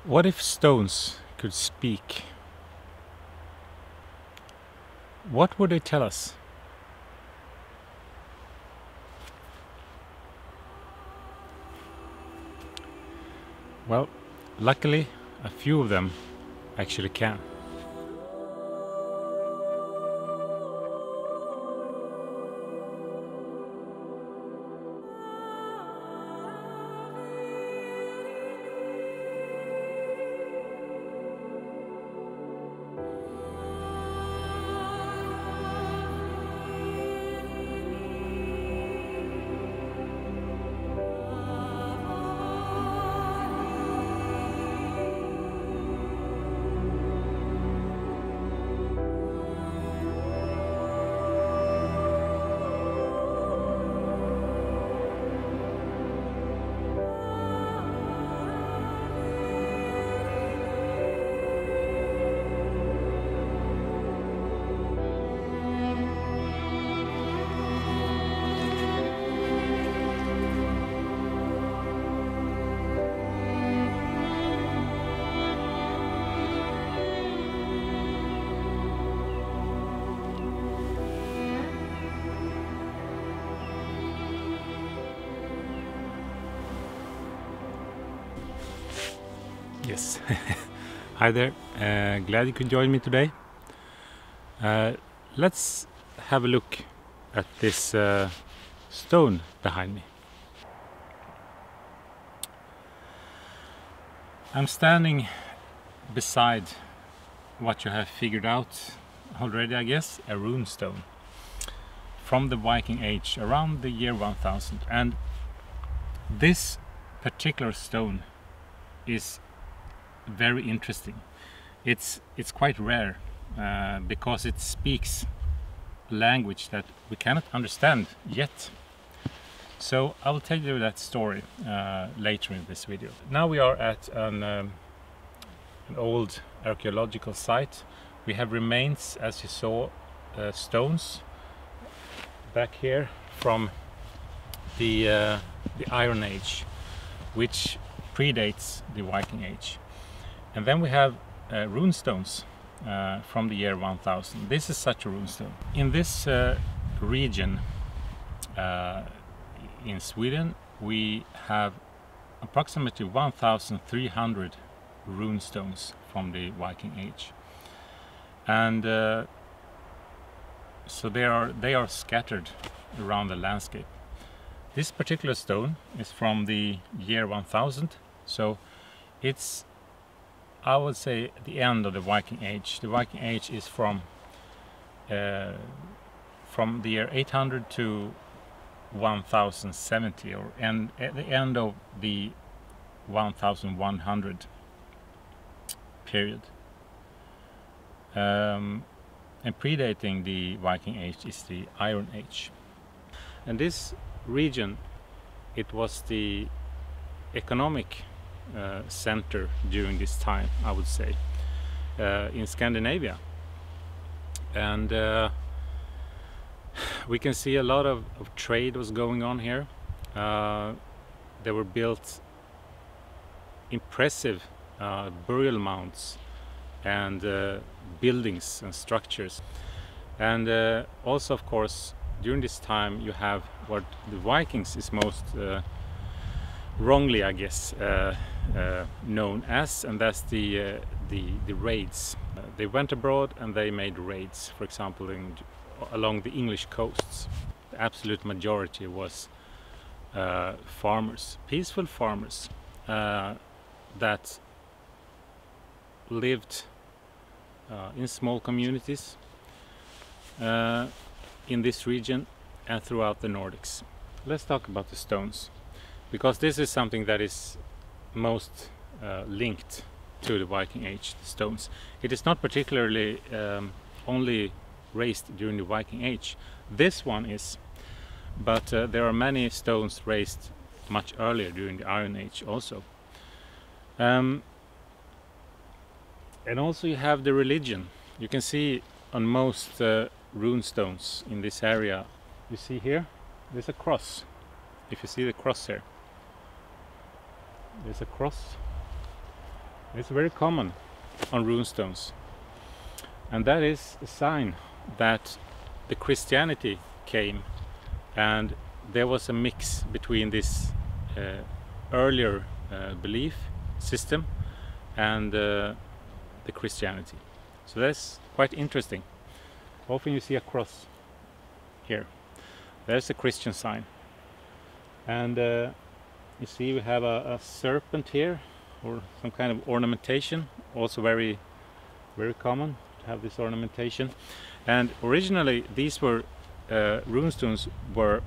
What if stones could speak? What would they tell us? Well, luckily a few of them actually can. Yes. Hi there. Glad you could join me today. Let's have a look at this stone behind me. I'm standing beside what you have figured out already, I guess, a rune stone from the Viking Age around the year 1000. And this particular stone is very interesting. It's quite rare because it speaks a language that we cannot understand yet. So I will tell you that story later in this video. Now we are at an old archaeological site. We have remains, as you saw, stones back here from the Iron Age, which predates the Viking Age. And then we have runestones from the year 1000. This is such a runestone. In this region in Sweden, we have approximately 1,300 runestones from the Viking Age. And so they are scattered around the landscape. This particular stone is from the year 1000, so it's, I would say, the end of the Viking Age. The Viking Age is from the year 800 to 1070, or at the end of the 1100 period. And predating the Viking Age is the Iron Age. And this region, it was the economic center during this time, I would say, in Scandinavia. And we can see a lot of trade was going on here. There were built impressive burial mounds and buildings and structures. And also, of course, during this time you have what the Vikings is most wrongly, I guess, known as, and that's the raids. They went abroad and they made raids, for example, along the English coasts. The absolute majority was farmers, peaceful farmers that lived in small communities in this region and throughout the Nordics. Let's talk about the stones, because this is something that is most linked to the Viking Age, the stones. It is not particularly only raised during the Viking Age. This one is, but there are many stones raised much earlier during the Iron Age also. And also you have the religion. You can see on most rune stones in this area, you see here, there's a cross. If you see the cross here, there's a cross. It's very common on runestones, and that is a sign that the Christianity came, and there was a mix between this earlier belief system and the Christianity. So that's quite interesting. Often you see a cross here. There's a Christian sign, and you see we have a serpent here, or some kind of ornamentation, also very common to have this ornamentation. And originally these were runestones were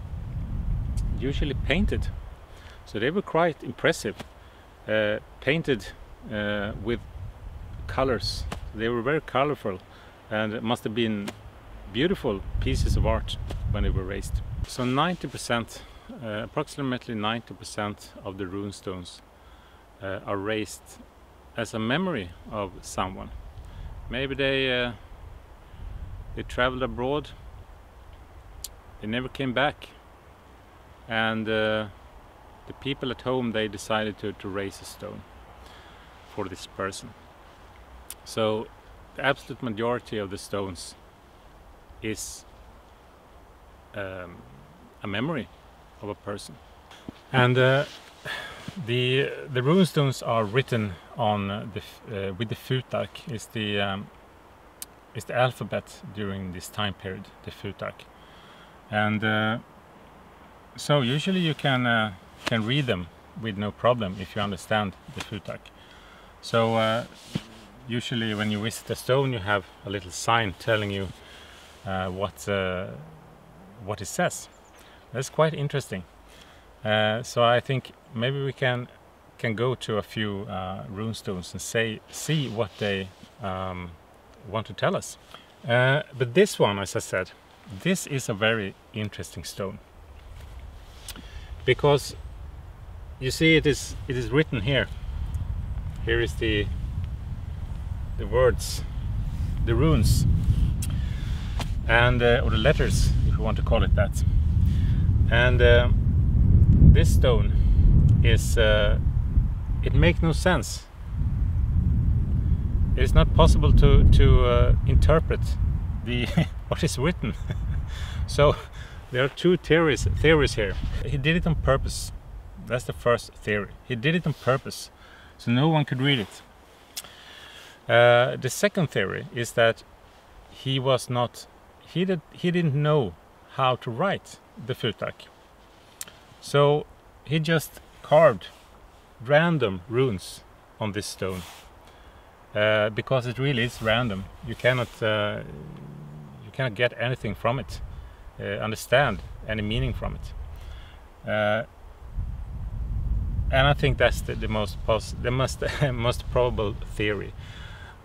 usually painted, so they were quite impressive, painted with colors. They were very colorful, and it must have been beautiful pieces of art when they were raised. So 90%, approximately 90% of the runestones are raised as a memory of someone. Maybe they traveled abroad, they never came back, and the people at home, they decided to raise a stone for this person. So the absolute majority of the stones is a memory of a person. And the runestones are written on with the futark. Is the alphabet during this time period, the futark. And so usually you can read them with no problem if you understand the futark. So usually when you visit a stone, you have a little sign telling you what it says. That's quite interesting. So I think maybe we can go to a few runestones and see what they want to tell us. But this one, as I said, this is a very interesting stone, because you see it is written here. Here is the words, the runes, and or the letters, if you want to call it that. And this stone is it makes no sense. It is not possible to interpret the what is written. So there are two theories here. He did it on purpose. That's the first theory. He did it on purpose, so no one could read it. The second theory is that he didn't know how to write the futark, so he just carved random runes on this stone, because it really is random. You cannot get anything from it, understand any meaning from it. And I think that's the most probable theory.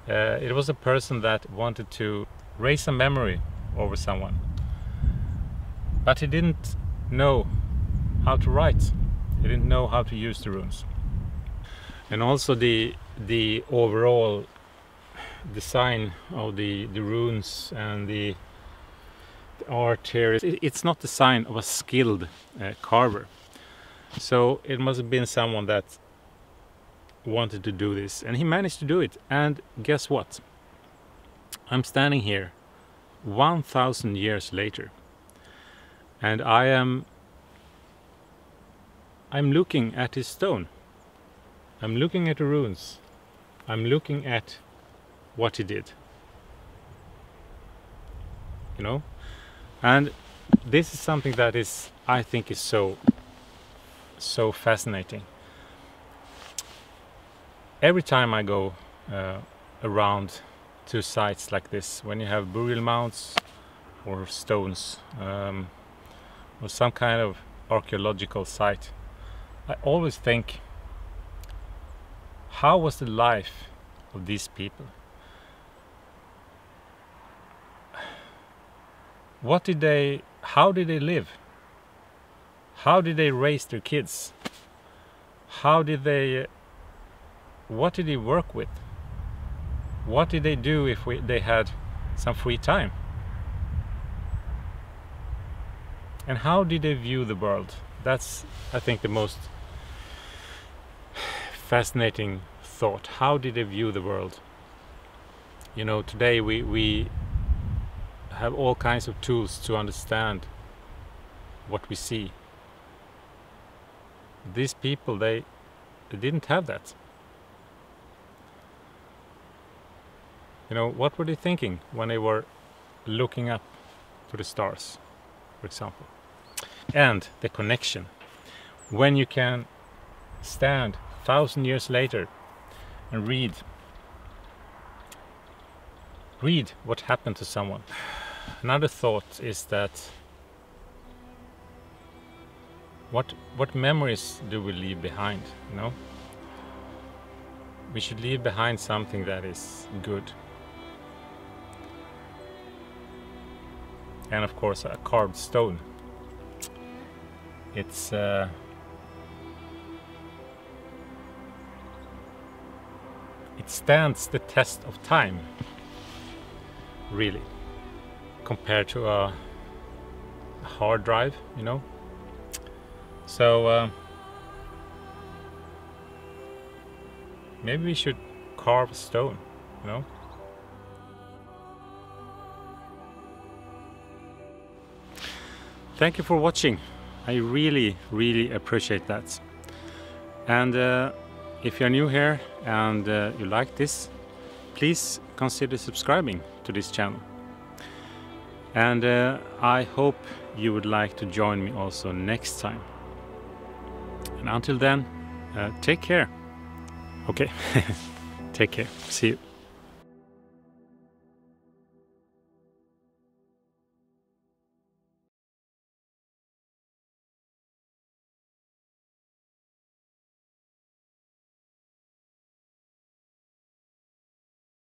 It was a person that wanted to raise a memory over someone, but he didn't know how to write. He didn't know how to use the runes. And also the overall design of the runes and the art here, it's not the sign of a skilled carver. So it must have been someone that wanted to do this, and he managed to do it. And guess what? I'm standing here 1,000 years later, and I'm looking at his stone. I'm looking at the runes. I'm looking at what he did. You know? And this is something that I think is so fascinating. Every time I go around to sites like this, when you have burial mounds or stones or some kind of archaeological site, I always think, how was the life of these people? How did they live? How did they raise their kids? What did they work with? What did they do if they had some free time? And how did they view the world? That's, I think, the most fascinating thought? How did they view the world? You know, today we have all kinds of tools to understand what we see. These people, they didn't have that. You know, what were they thinking when they were looking up to the stars, for example? And the connection. When you can stand 1,000 years later and read what happened to someone. Another thought is that what memories do we leave behind, you know? We should leave behind something that is good. And of course a carved stone. It stands the test of time, really, compared to a hard drive, you know. So maybe we should carve stone, you know. Thank you for watching. I really appreciate that. And if you're new here and you like this, please consider subscribing to this channel. And I hope you would like to join me also next time. And until then, take care. Okay, take care. See you.